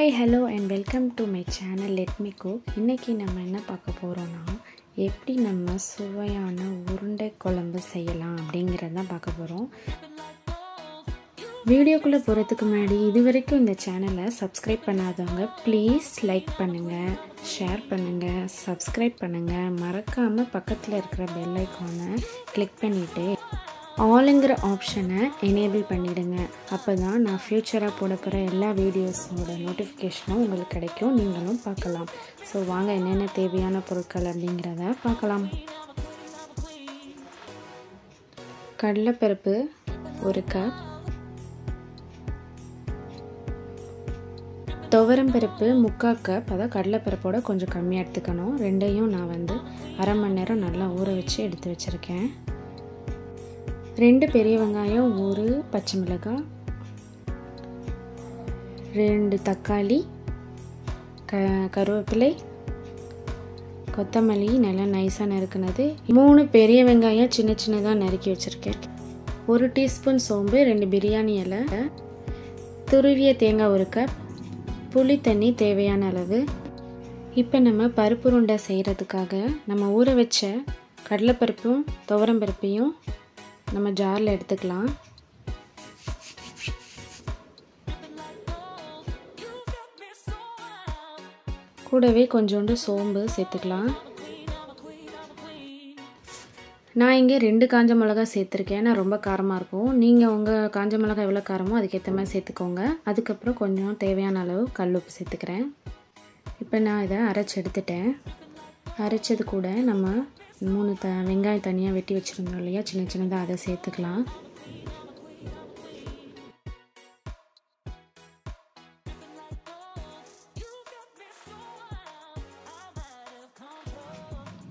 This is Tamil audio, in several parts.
Hi, hello and welcome to my channel Let Me Cook. இன்னைக்கு நம்ம என்ன பார்க்க போறோம்னா எப்படி நம்ம சுவையான உருண்டை குழம்பு செய்யலாம் அப்படிங்கறத தான் பார்க்க போறோம். வீடியோக்குள்ள போறதுக்கு முன்னாடி இதுவரைக்கும் இந்த சேனலை சப்ஸ்கிரைப் பண்ணாதவங்க ப்ளீஸ் லைக் பண்ணுங்க, ஷேர் பண்ணுங்க, சப்ஸ்கிரைப் பண்ணுங்க. மறக்காம பக்கத்துல இருக்கிற பெல் ஐகானை கிளிக் பண்ணிட்டு ஆல்ங்கிற ஆப்ஷனை எனேபிள் பண்ணிடுங்க. அப்பதான் நான் ஃபியூச்சராக போட போகிற எல்லா வீடியோஸோட நோட்டிஃபிகேஷனும் உங்களுக்கு கிடைக்கும், நீங்களும் பார்க்கலாம். ஸோ வாங்க என்னென்ன தேவையான பொருட்கள் அப்படிங்கிறத பார்க்கலாம். கடலைப்பருப்பு 1 கப், துவரம்பருப்பு 3/4 கப், அதாவது கடலைப்பருப்போட கொஞ்சம் கம்மியாக எடுத்துக்கணும். ரெண்டையும் நான் அரை மணி நேரம் நல்லா ஊற வச்சு எடுத்து வச்சுருக்கேன். 2 பெரிய வெங்காயம், 1 பச்சை மிளகாய், 2 தக்காளி, கருவேப்பிலை, கொத்தமல்லி நல்லா நைஸாக நறுக்குனது, 3 பெரிய வெங்காயம் சின்ன சின்னதாக நறுக்கி வச்சுருக்கேன், 1 டீஸ்பூன் சோம்பு, 2 பிரியாணி இலை, துருவிய தேங்காய் 1 கப், புளி தண்ணி தேவையான அளவு. இப்போ நம்ம பருப்பு உருண்டை செய்கிறதுக்காக நம்ம ஊற வச்ச கடலைப்பருப்பும் துவரம்பருப்பையும் நம்ம ஜாரில் எடுத்துக்கலாம். கூடவே கொஞ்சோண்டு சோம்பு சேர்த்துக்கலாம். நான் இங்கே 2 காஞ்ச மிளகா சேர்த்துருக்கேன். நான் ரொம்ப காரமாக இருக்கும். நீங்கள் உங்கள் காஞ்ச மிளகா எவ்வளோ காரமோ அதுக்கேற்ற மாதிரி சேர்த்துக்கோங்க. அதுக்கப்புறம் கொஞ்சம் தேவையான அளவு கல்லுப்பு சேர்த்துக்கிறேன். இப்போ நான் இதை அரைச்சி எடுத்துட்டேன். அரைச்சது கூட நம்ம 3 வெங்காயம் தனியாக வெட்டி வச்சுருந்தோம் இல்லையா, சின்ன சின்னதாக, அதை சேர்த்துக்கலாம்.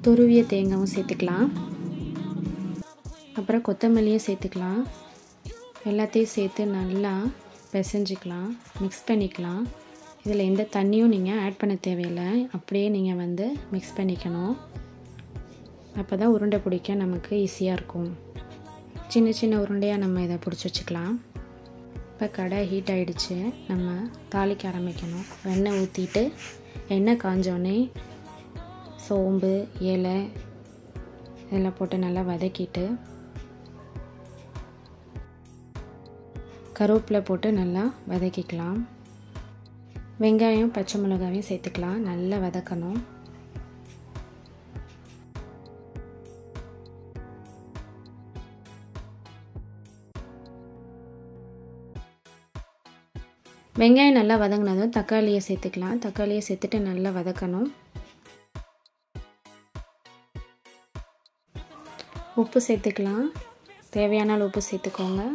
துருவிய தேங்காயும் சேர்த்துக்கலாம். அப்புறம் கொத்தமல்லியும் சேர்த்துக்கலாம். எல்லாத்தையும் சேர்த்து நல்லா பிசைஞ்சிக்கலாம், மிக்ஸ் பண்ணிக்கலாம். இதில் எந்த தண்ணியும் நீங்கள் ஆட் பண்ண தேவையில்லை, அப்படியே நீங்கள் மிக்ஸ் பண்ணிக்கணும். அப்போ தான் உருண்டை பிடிக்க நமக்கு ஈஸியாக இருக்கும். சின்ன சின்ன உருண்டையாக நம்ம இதை பிடிச்சி வச்சுக்கலாம். இப்போ கடாய் ஹீட் ஆகிடுச்சு, நம்ம தாளிக்க ஆரம்பிக்கணும். எண்ணெய் ஊற்றிட்டு எண்ணெய் காஞ்சோடனே சோம்பு, இலை இதெல்லாம் போட்டு நல்லா வதக்கிட்டு கருவேப்பிலை போட்டு நல்லா வதக்கிக்கலாம். வெங்காயம் பச்சை மிளகாயும் சேர்த்துக்கலாம், நல்லா வதக்கணும். வெங்காயம் நல்லா வதங்கினதும் தக்காளியை சேர்த்துக்கலாம். தக்காளியை சேர்த்துட்டு நல்லா வதக்கணும். உப்பு சேர்த்துக்கலாம், தேவையான அளவு உப்பு சேர்த்துக்கோங்க.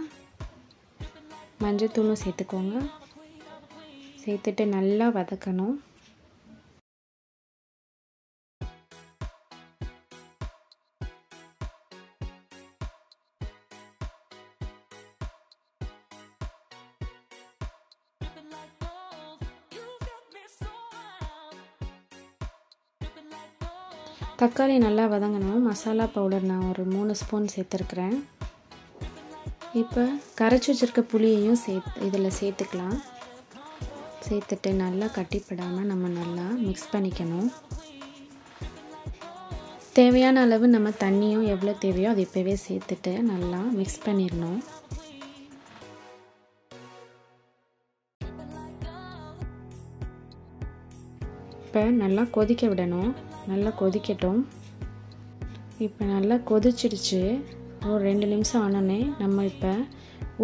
மஞ்சள்தூளும் சேர்த்துக்கோங்க. சேர்த்துட்டு நல்லா வதக்கணும். தக்காளி நல்லா வதங்கணும். மசாலா பவுடர் நான் ஒரு 3 ஸ்பூன் சேர்த்துருக்குறேன். இப்போ கரைச்சி வச்சுருக்க புளியையும் இதில் சேர்த்துக்கலாம். சேர்த்துட்டு நல்லா கட்டிப்படாமல் நம்ம நல்லா மிக்ஸ் பண்ணிக்கணும். தேவையான அளவு நம்ம தண்ணியும் எவ்வளோ தேவையோ அது இப்போவே சேர்த்துட்டு நல்லா மிக்ஸ் பண்ணிடணும். இப்போ நல்லா கொதிக்க விடணும். நல்லா கொதிக்கட்டும். இப்போ நல்லா கொதிச்சிடுச்சு. ஒரு 2 நிமிஷம் ஆனோடனே நம்ம இப்போ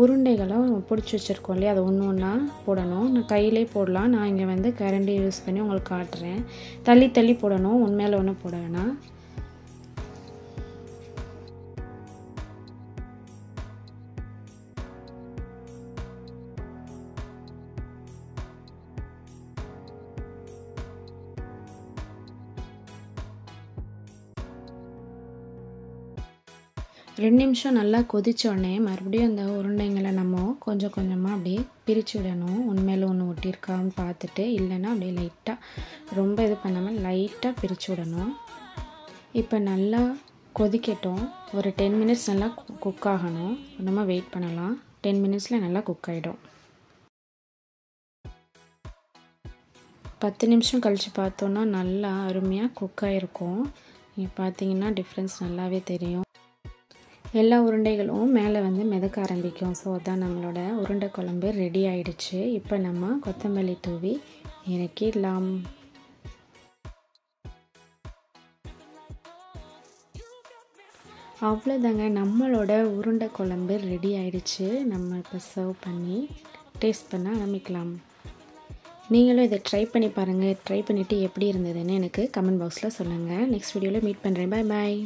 உருண்டைகளை பிடிச்சி வச்சுருக்கோம் இல்லையா, அதை ஒன்று ஒன்றா போடணும். நான் கையிலே போடலாம், நான் இங்கே கரண்டி யூஸ் பண்ணி உங்களுக்கு காட்டுறேன். தள்ளி தள்ளி போடணும், ஒன்று மேலே ஒன்று போட வேணாம். ரெண்டு நிமிஷம் நல்லா கொதித்தோடனே மறுபடியும் அந்த உருண்டைங்களை நம்ம கொஞ்சம் கொஞ்சமாக அப்படியே பிரித்து விடணும். உண்மையில ஒன்று ஒட்டியிருக்கான்னு பார்த்துட்டு, இல்லைன்னா அப்படியே லைட்டாக, ரொம்ப இது பண்ணாமல் லைட்டாக பிரித்து விடணும். இப்போ நல்லா கொதிக்கட்டும். ஒரு 10 மினிட்ஸ் நல்லா குக் ஆகணும். நம்ம வெயிட் பண்ணலாம். 10 மினிட்ஸில் நல்லா குக் ஆகிடும். 10 நிமிஷம் கழித்து பார்த்தோன்னா நல்லா அருமையாக குக் ஆகிருக்கும். நீங்கள் பார்த்தீங்கன்னா டிஃப்ரென்ஸ் நல்லாவே தெரியும். எல்லா உருண்டைகளும் மேலே வந்து மிதக்க ஆரம்பிக்கும். ஸோ அதான் நம்மளோட உருண்டை குழம்பு ரெடி ஆயிடுச்சு. இப்போ நம்ம கொத்தமல்லி தூவி இறக்கிடலாம். அவ்வளோதாங்க, நம்மளோட உருண்டை குழம்பு ரெடி ஆயிடுச்சு. நம்ம இப்போ சர்வ் பண்ணி டேஸ்ட் பண்ண ஆரம்பிக்கலாம். நீங்களும் இதை ட்ரை பண்ணி பாருங்கள். ட்ரை பண்ணிவிட்டு எப்படி இருந்ததுன்னு எனக்கு கமெண்ட் பாக்ஸில் சொல்லுங்கள். நெக்ஸ்ட் வீடியோவில் மீட் பண்ணுறேன். பாய் பாய்.